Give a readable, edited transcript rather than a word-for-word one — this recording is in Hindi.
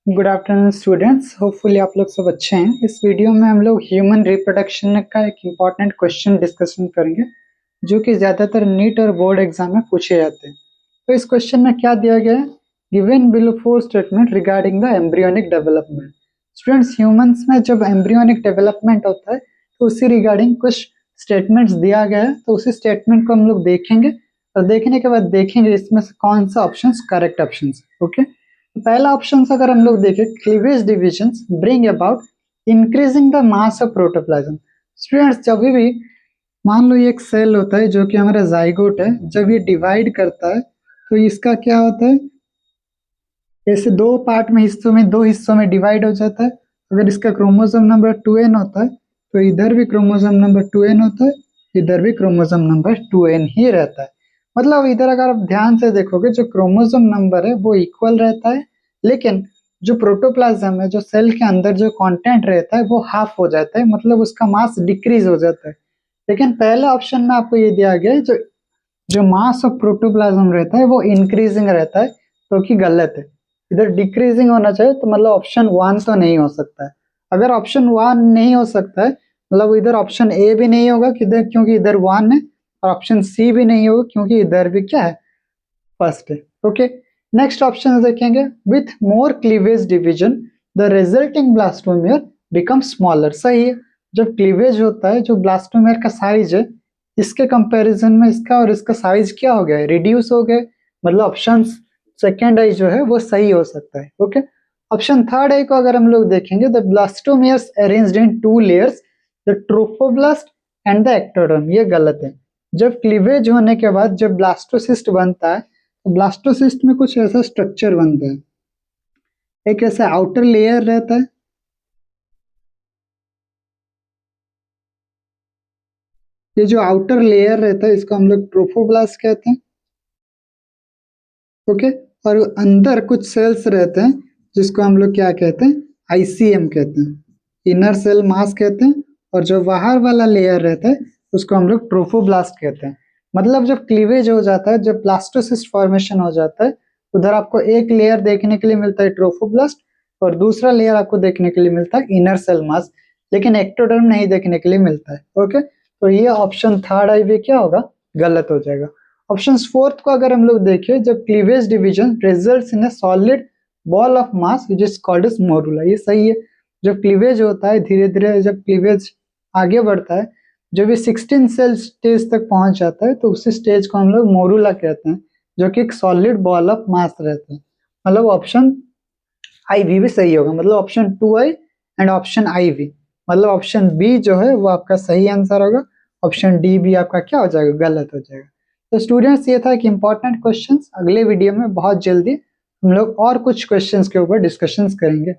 गुड आफ्टरनून स्टूडेंट्स, होपफुली आप लोग सब अच्छे हैं। इस वीडियो में हम लोग ह्यूमन रिप्रोडक्शन का एक इम्पॉर्टेंट क्वेश्चन डिस्कशन करेंगे जो कि ज़्यादातर नीट और बोर्ड एग्जाम में पूछे जाते हैं। तो इस क्वेश्चन में क्या दिया गया है? Given below 4 statement regarding the embryonic development. Students, humans में जब एम्ब्रियोनिक डेवलपमेंट होता है तो उसी रिगार्डिंग कुछ स्टेटमेंट्स दिया गया है, तो उसी स्टेटमेंट को हम लोग देखेंगे और देखने के बाद देखेंगे इसमें से कौन सा ऑप्शन करेक्ट ऑप्शन है। ओके, पहला ऑप्शन अगर हम लोग देखें, cleavage divisions bring about increasing the mass of protoplasm. Students, जब भी मान लो ये एक सेल होता है जो कि हमारा जाइगोट है, जब ये डिवाइड करता है तो इसका क्या होता है, ऐसे दो हिस्सों में डिवाइड हो जाता है। अगर इसका क्रोमोसोम नंबर 2n होता है तो इधर भी क्रोमोसोम नंबर 2n होता है, इधर भी क्रोमोसोम नंबर 2n ही रहता है। मतलब इधर अगर आप ध्यान से देखोगे, जो क्रोमोसोम नंबर है वो इक्वल रहता है, लेकिन जो प्रोटोप्लाज्म है, जो सेल के अंदर जो कंटेंट रहता है वो हाफ हो जाता है, मतलब उसका मास डिक्रीज हो जाता है। लेकिन पहले ऑप्शन में आपको ये दिया गया है, जो जो मास ऑफ प्रोटोप्लाज्म रहता है वो इंक्रीजिंग रहता है, तो कि गलत है। इधर डिक्रीजिंग होना चाहिए, तो मतलब ऑप्शन 1 तो नहीं हो सकता है। अगर ऑप्शन 1 नहीं हो सकता है, मतलब इधर ऑप्शन ए भी नहीं होगा किधर, क्योंकि इधर 1 है, और ऑप्शन सी भी नहीं होगा क्योंकि इधर भी क्या है, फर्स्ट है। ओके, नेक्स्ट ऑप्शन देखेंगे, with more cleavage division the resulting blastomere become smaller. सही है, जब क्लीवेज होता है, जो ब्लास्टोमियर का साइज है, इसके कंपैरिजन में इसका और इसका साइज क्या हो गया है, रिड्यूस हो गए। मतलब ऑप्शन सेकेंड आई जो है वो सही हो सकता है। ओके, ऑप्शन थर्ड आई को अगर हम लोग देखेंगे, the blastomeres arranged in 2 layers, the trophoblast and the ectoderm, ये गलत है। जब क्लीवेज होने के बाद जब ब्लास्टोसिस्ट बनता है, तो ब्लास्टोसिस्ट में कुछ ऐसा स्ट्रक्चर बनता है, एक ऐसा आउटर लेयर रहता है, ये जो आउटर लेयर रहता है इसको हम लोग ट्रोफोब्लास्ट कहते हैं। ओके, और अंदर कुछ सेल्स रहते हैं जिसको हम लोग क्या कहते हैं, आईसीएम कहते हैं, इनर सेल मास कहते हैं। और जो बाहर वाला लेयर रहता है उसको हम लोग ट्रोफोब्लास्ट कहते हैं। मतलब जब क्लीवेज हो जाता है, जब ब्लास्टोसिस्ट फॉर्मेशन हो जाता है, उधर आपको एक लेयर देखने के लिए मिलता है ट्रोफोब्लास्ट, और दूसरा लेयर आपको देखने के लिए मिलता है इनर सेल मास, लेकिन एक्टोडर्म नहीं देखने के लिए मिलता है। ओके, तो ये ऑप्शन थर्ड आई भी क्या होगा, गलत हो जाएगा। ऑप्शन फोर्थ को अगर हम लोग देखें, जब cleavage division results in a solid ball of mass which is called as morula, ये सही है। जब क्लीवेज होता है, धीरे धीरे जब क्लीवेज आगे बढ़ता है, जब ये 16 सेल स्टेज तक पहुंच जाता है, तो उसी स्टेज को हम लोग मोरुला कहते हैं, जो कि एक सॉलिड बॉल ऑफ मास रहता है। मतलब ऑप्शन आई भी सही होगा, मतलब ऑप्शन 2 आई एंड ऑप्शन आई भी, मतलब ऑप्शन बी जो है वो आपका सही आंसर होगा। ऑप्शन डी भी आपका क्या हो जाएगा, गलत हो जाएगा। तो स्टूडेंट्स, ये था एक इंपॉर्टेंट क्वेश्चन। अगले वीडियो में बहुत जल्दी हम लोग और कुछ क्वेश्चंस के ऊपर डिस्कशंस करेंगे।